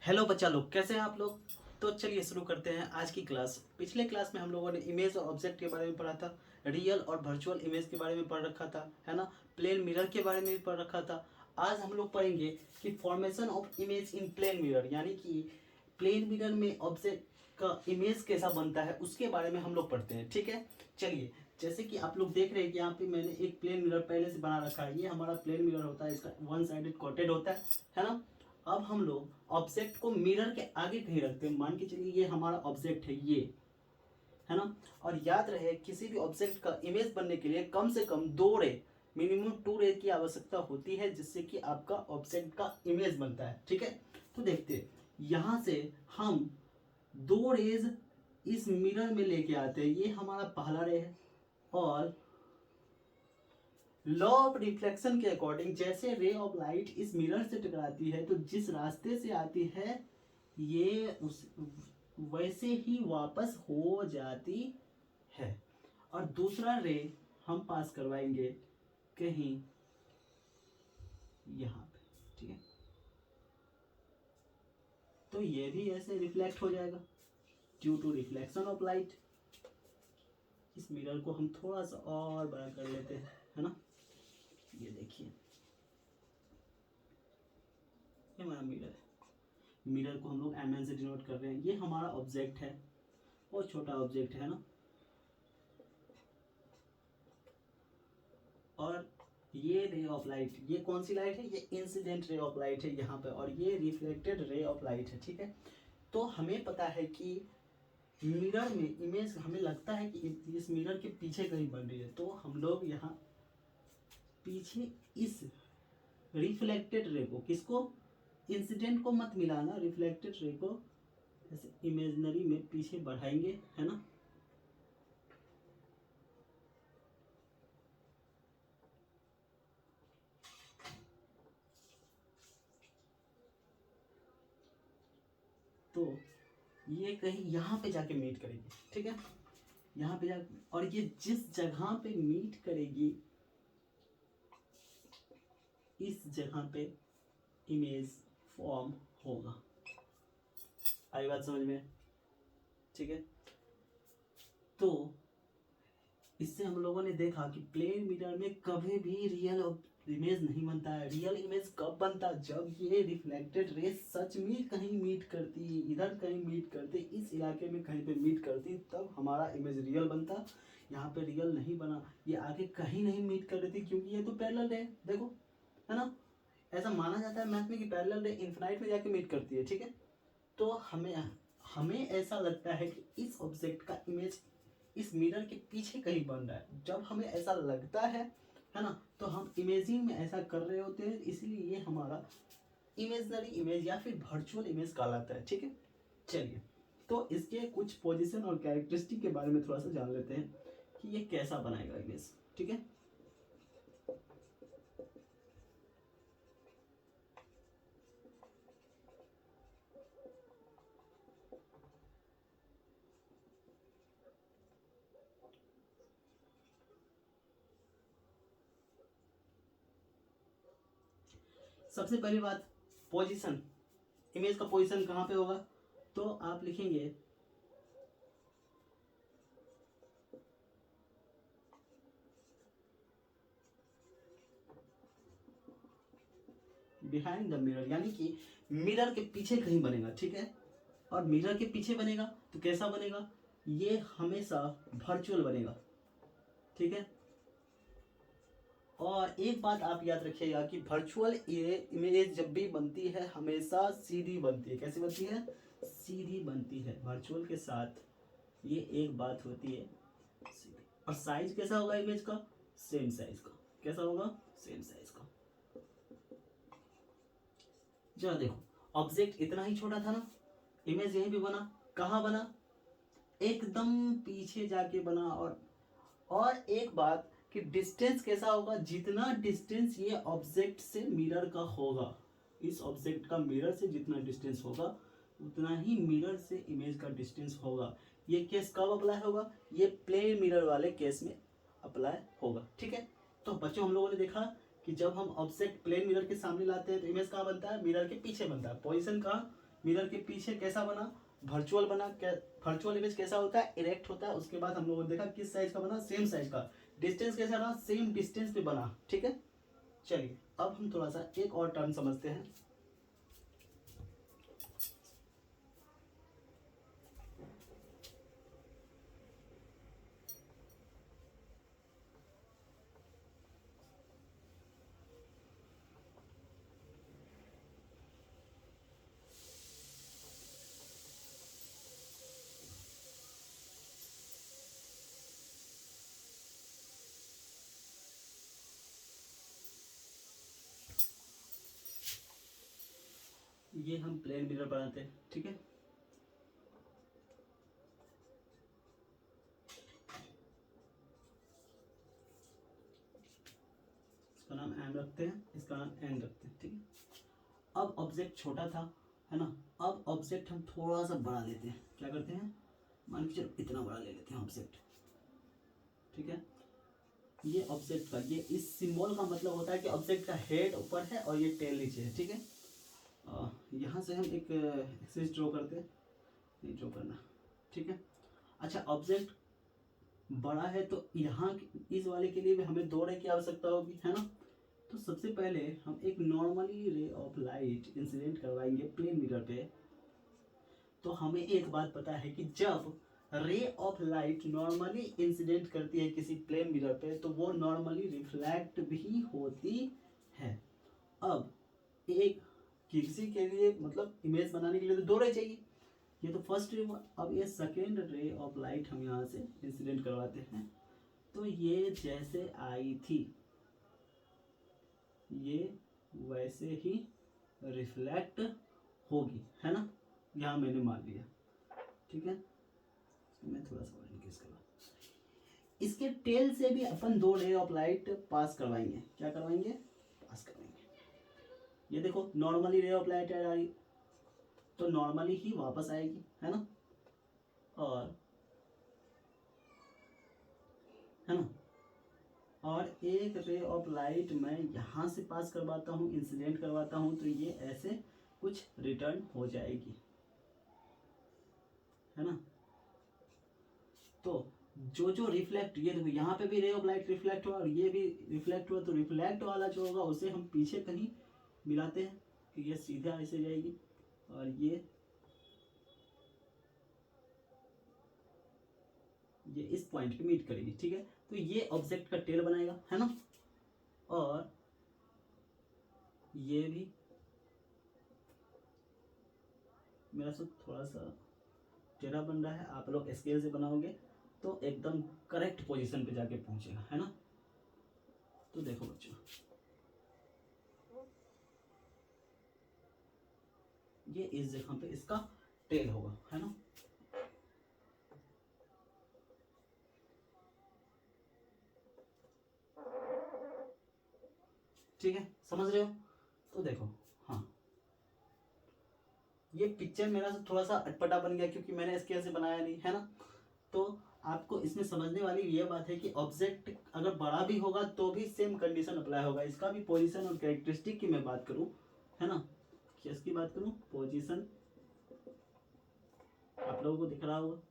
Hello बच्चा लोग, कैसे हैं आप लोग। तो चलिए शुरू करते हैं आज की क्लास। पिछले क्लास में हम लोगों ने इमेज और ऑब्जेक्ट के बारे में पढ़ा था, रियल और वर्चुअल इमेज के बारे में पढ़ रखा था, है ना। प्लेन मिरर के बारे में भी पढ़ रखा था। आज हम लोग पढ़ेंगे कि formation of image in plane mirror, यानी कि प्लेन मिरर में ऑब्जेक्ट का इमेज कैसा बनता है उसके बारे में हम लोग पढ़ते हैं। ठीक है, चलिए। जैसे कि आप लोग देख रहे हैं कि यहाँ पे मैंने एक प्लेन मिरर पहले से बना रखा है। ये हमारा प्लेन मिरर होता है, इसका वन साइडेड कॉटेड होता है ना। अब हम लोग ऑब्जेक्ट को मिरर के आगे कहीं रखते हैं। मान के चलिए ये हमारा ऑब्जेक्ट है, ये है ना। और याद रहे किसी भी ऑब्जेक्ट का इमेज बनने के लिए कम से कम 2 रे, मिनिमम 2 रे की आवश्यकता होती है, जिससे कि आपका ऑब्जेक्ट का इमेज बनता है। ठीक है, तो देखते हैं यहाँ से हम 2 रेज इस मिरर में लेके आते हैं। ये हमारा पहला रे है, और लॉ ऑफ रिफ्लेक्शन के अकॉर्डिंग जैसे रे ऑफ लाइट इस मिरर से टकराती है तो जिस रास्ते से आती है ये उस वैसे ही वापस हो जाती है। और दूसरा रे हम पास करवाएंगे कहीं यहाँ पे। ठीक है, तो ये भी ऐसे रिफ्लेक्ट हो जाएगा due to reflection of light. इस मिरर को हम थोड़ा सा और बड़ा कर लेते हैं, है ना। ये देखिए, ये हमारा मिरर है। मिरर को हम लोग एम से डिनोट कर रहे हैं। ये हमारा ऑब्जेक्ट है, बहुत छोटा ऑब्जेक्ट है ना। और ये रे ऑफ लाइट, ये कौन सी लाइट है, ये इंसिडेंट रे ऑफ लाइट है यहाँ पे, और ये रिफ्लेक्टेड रे ऑफ लाइट है। ठीक है, तो हमें पता है कि मिरर में इमेज हमें लगता है कि इस मिरर के पीछे कहीं बन रही है, तो हम लोग यहाँ पीछे इस रिफ्लेक्टेड रे को, किसको, इंसिडेंट को मत मिलाना, रिफ्लेक्टेड रे को ऐसे इमेजनरी में पीछे बढ़ाएंगे, है ना। तो ये कहीं यहाँ पे जाके मीट करेगी। ठीक है, यहाँ पे जा, और ये जिस जगह पे मीट करेगी इस जगह पे इमेज फॉर्म होगा। आई बात समझ में। ठीक है, तो इससे हम लोगों ने देखा कि प्लेन मिरर में कभी भी रियल इमेज नहीं बनता है। रियल इमेज कब बनता है, जब ये रिफ्लेक्टेड रे सच में कहीं मीट करती, इधर कहीं मीट करती, इस इलाके में कहीं पे मीट करती, तब हमारा इमेज रियल बनता। यहाँ पे रियल नहीं बना, ये आगे कहीं नहीं मीट कर रही थी, क्योंकि ये तो पैरेलल है, देखो, है ना। ऐसा माना जाता है मैथ में कि पैरेलल रे इन्फिनाइट में जाके मीट करती है। ठीक है, तो हमें हमें ऐसा लगता है कि इस ऑब्जेक्ट का इमेज इस मिरर के पीछे कहीं बन रहा है। जब हमें ऐसा लगता है ना, तो हम इमेजिंग में ऐसा कर रहे होते हैं, इसलिए ये हमारा इमेजनरी इमेज या फिर वर्चुअल इमेज कहलाता है। ठीक है, चलिए, तो इसके कुछ पोजीशन और कैरेक्टरिस्टिक के बारे में थोड़ा सा जान लेते हैं कि ये कैसा बनाएगा इमेज। ठीक है, सबसे पहली बात, पोजीशन। इमेज का पोजीशन कहाँ पे होगा, तो आप लिखेंगे बिहाइंड द मिरर, यानी कि मिरर के पीछे कहीं बनेगा। ठीक है, और मिरर के पीछे बनेगा तो कैसा बनेगा, ये हमेशा वर्चुअल बनेगा। ठीक है, और एक बात आप याद रखिएगा कि वर्चुअल इमेज जब भी बनती है हमेशा सीधी बनती है। कैसी बनती है, सीधी बनती है। वर्चुअल के साथ ये एक बात होती है सीधी। और साइज कैसा होगा इमेज का, सेम साइज का। कैसा होगा, सेम साइज का। जरा देखो, ऑब्जेक्ट इतना ही छोटा था ना, इमेज यहीं भी बना, कहाँ बना, एकदम पीछे जाके बना। और एक बात कि डिस्टेंस कैसा होगा, जितना डिस्टेंस ये ऑब्जेक्ट से मिरर का होगा, इस ऑब्जेक्ट का मिरर से जितना डिस्टेंस होगा उतना ही मिरर से इमेज का डिस्टेंस होगा। ये केस कब अप्लाई होगा, ये प्लेन मिरर वाले केस में अप्लाई होगा। ठीक है, तो बच्चों हम लोगों ने देखा कि जब हम ऑब्जेक्ट प्लेन मिरर के सामने लाते हैं तो इमेज कहाँ बनता है, मिरर के पीछे बनता है। पोजीशन कहाँ, मिरर के पीछे कैसा बना, वर्चुअल बना। वर्चुअल इमेज कैसा होता है, इरेक्ट होता है। उसके बाद हम लोगों ने देखा किस साइज का बना, सेम साइज का। डिस्टेंस कैसा रहा, सेम डिस्टेंस पे बना, ठीक है। चलिए अब हम थोड़ा सा एक और टर्म समझते हैं। ये हम प्लेन मिरर बनाते हैं, ठीक है। इसका नाम एम रखते हैं, इसका नाम एन रखते हैं, ठीक है। अब ऑब्जेक्ट छोटा था, है ना। अब ऑब्जेक्ट हम थोड़ा सा बड़ा लेते हैं। क्या करते हैं, मान के चलो इतना बड़ा ले लेते हैं ऑब्जेक्ट, ठीक है। ये ऑब्जेक्ट का, ये इस सिंबल का मतलब होता है कि ऑब्जेक्ट का हेड ऊपर है और ये टेल नीचे है, ठीक है। यहाँ से हम एक एक्सिस ड्रॉ करते हैं, नहीं ड्रॉ करना, ठीक है। अच्छा, ऑब्जेक्ट बड़ा है तो यहाँ इस वाले के लिए भी हमें 2 रे की आवश्यकता होगी, है ना। तो सबसे पहले हम एक normally ray of light incident करवाएंगे प्लेन मिरर पे। तो हमें एक बात पता है कि जब ray of light normally incident करती है किसी प्लेन मिरर पे तो वो नॉर्मली रिफ्लेक्ट भी होती है। अब एक किसी के लिए मतलब इमेज बनाने के लिए तो 2 रे चाहिए। ये तो फर्स्ट रे हुआ। अब ये सेकेंड रे ऑफ लाइट हम यहाँ से इंसिडेंट करवाते हैं। तो ये जैसे आई थी ये वैसे ही रिफ्लेक्ट होगी, है ना। यहाँ मैंने मान लिया, ठीक है। मैं थोड़ा सा और इंक्रीज करवा, इसके टेल से भी अपन 2 रे ऑफ लाइट पास करवाएंगे। क्या करवाएंगे, पास करवाएंगे। ये देखो नॉर्मली रे ऑफ लाइट आई तो नॉर्मली ही वापस आएगी, है ना। और है ना, और एक रे ऑफ लाइट मैं यहाँ से पास करवाता हूँ, इंसिडेंट करवाता हूँ, तो ये ऐसे कुछ रिटर्न हो जाएगी, है ना। तो जो जो रिफ्लेक्ट, ये देखो यहाँ पे भी रे ऑफ लाइट रिफ्लेक्ट हुआ और ये भी रिफ्लेक्ट हुआ। तो रिफ्लेक्ट वाला जो होगा उसे हम पीछे कहीं मिलाते हैं कि ये सीधा ऐसे जाएगी और ये इस पॉइंट पे मीट करेगी, ठीक है। तो ये ऑब्जेक्ट का टेल बनाएगा, है ना। और ये भी मेरा सब थोड़ा सा टेढ़ा बन रहा है। आप लोग स्केल से बनाओगे तो एकदम करेक्ट पोजीशन पे जाके पहुंचेगा, है ना। तो देखो बच्चों, ये इस जगह पे इसका टेल होगा, है ना। ठीक है, समझ रहे हो। तो देखो, हाँ ये पिक्चर मेरा थोड़ा सा अटपटा बन गया क्योंकि मैंने स्केल से बनाया नहीं, है ना। तो आपको इसमें समझने वाली ये बात है कि ऑब्जेक्ट अगर बड़ा भी होगा तो भी सेम कंडीशन अप्लाई होगा। इसका भी पोजीशन और कैरेक्टरिस्टिक की मैं बात करूं, है ना, किसकी बात करूं, पोजीशन, आप लोगों को दिख रहा होगा।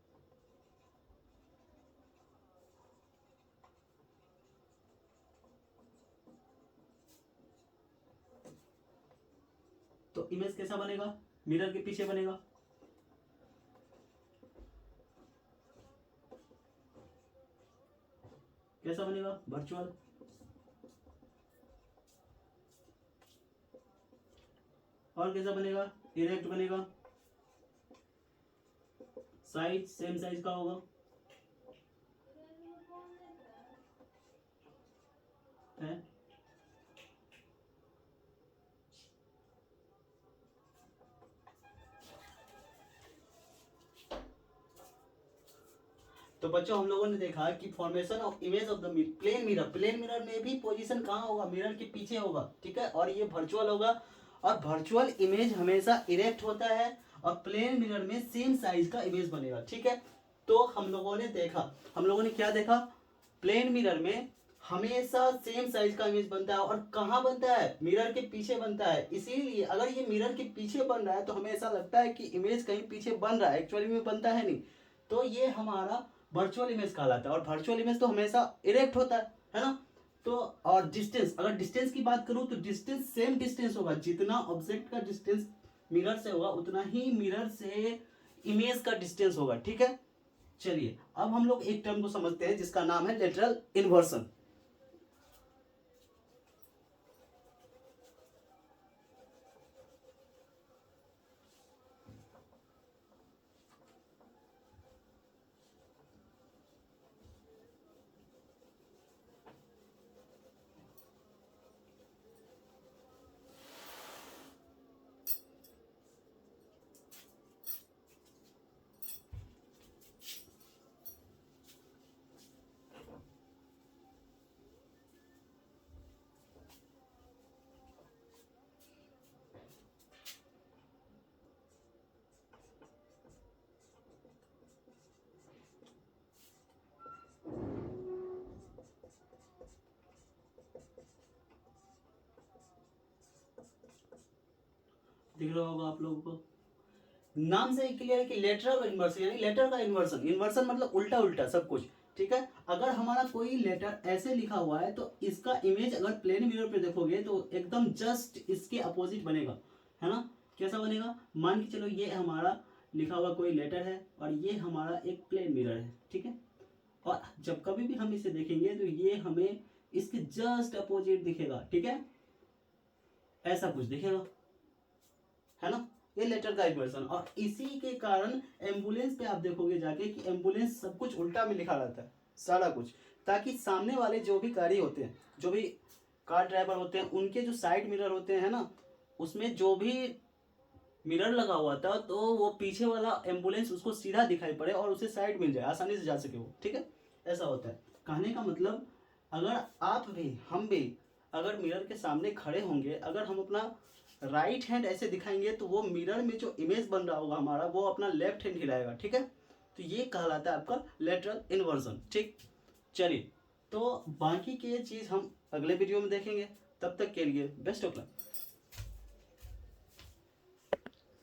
तो इमेज कैसा बनेगा, मिरर के पीछे बनेगा। कैसा बनेगा, वर्चुअल। और कैसा बनेगा, इरेक्ट बनेगा। साइज सेम साइज का होगा, है। तो बच्चों हम लोगों ने देखा कि formation of image of the plane mirror, plane mirror में भी पोजीशन कहाँ होगा, मिरर के पीछे होगा, ठीक है। और ये वर्चुअल होगा और वर्चुअल इमेज हमेशा इरेक्ट होता है और प्लेन मिरर में सेम साइज का इमेज बनेगा, ठीक है। तो हम लोगों ने देखा, हम लोगों ने क्या देखा, प्लेन मिरर में हमेशा सेम साइज का इमेज बनता है। और कहाँ बनता है? मिरर के पीछे बनता है। इसीलिए अगर ये मिरर के पीछे बन रहा है तो हमें ऐसा लगता है कि इमेज कहीं पीछे बन रहा है, एक्चुअली में बनता है नहीं। तो ये हमारा वर्चुअल इमेज कहलाता है। और वर्चुअल इमेज तो हमेशा इरेक्ट होता है ना। तो और डिस्टेंस, अगर डिस्टेंस की बात करूं तो डिस्टेंस सेम डिस्टेंस होगा। जितना ऑब्जेक्ट का डिस्टेंस मिरर से होगा उतना ही मिरर से इमेज का डिस्टेंस होगा। ठीक है, चलिए अब हम लोग एक टर्म को समझते हैं जिसका नाम है लेटरल इन्वर्सन। दिख रहा होगा आप लोगों को, नाम से ही क्लियर है कि लेटरल इन्वर्सन यानी लेटर का इन्वर्सन। इन्वर्सन मतलब उल्टा उल्टा सब कुछ। ठीक है, अगर हमारा कोई लेटर ऐसे लिखा हुआ है तो इसका इमेज अगर प्लेन मिरर पे देखोगे तो एकदम जस्ट इसके अपोजिट बनेगा, है ना। कैसा बनेगा? मान के चलो ये हमारा लिखा हुआ कोई लेटर है और ये हमारा एक प्लेन मिरर है। ठीक है, और जब कभी भी हम इसे देखेंगे तो ये हमें इसके जस्ट अपोजिट दिखेगा। ठीक है, ऐसा कुछ दिखेगा, है ना। ये लेटर का इन्वर्सन। और इसी के कारण एम्बुलेंस पे आप देखोगे जाके कि एम्बुलेंस सब कुछ उल्टा में लिखा रहता है, सारा कुछ, ताकि सामने वाले जो भी गाड़ी होते हैं, जो भी कार ड्राइवर होते हैं, उनके जो साइड मिरर होते हैं ना, उसमें जो भी मिरर लगा हुआ था तो वो पीछे वाला एम्बुलेंस उसको सीधा दिखाई पड़े और उसे साइड मिल जाए, आसानी से जा सके वो। ठीक है, ऐसा होता है। कहने का मतलब अगर आप भी हम भी अगर मिरर के सामने खड़े होंगे, अगर हम अपना राइट हैंड ऐसे दिखाएंगे तो वो मिरर में जो इमेज बन रहा होगा हमारा वो अपना लेफ्ट हैंड हिलाएगा। ठीक है, तो ये कहलाता है आपका लेटरल इन्वर्जन। ठीक, चलिए तो बाकी की ये चीज़ हम अगले वीडियो में देखेंगे। तब तक के लिए बेस्ट ऑफ लक।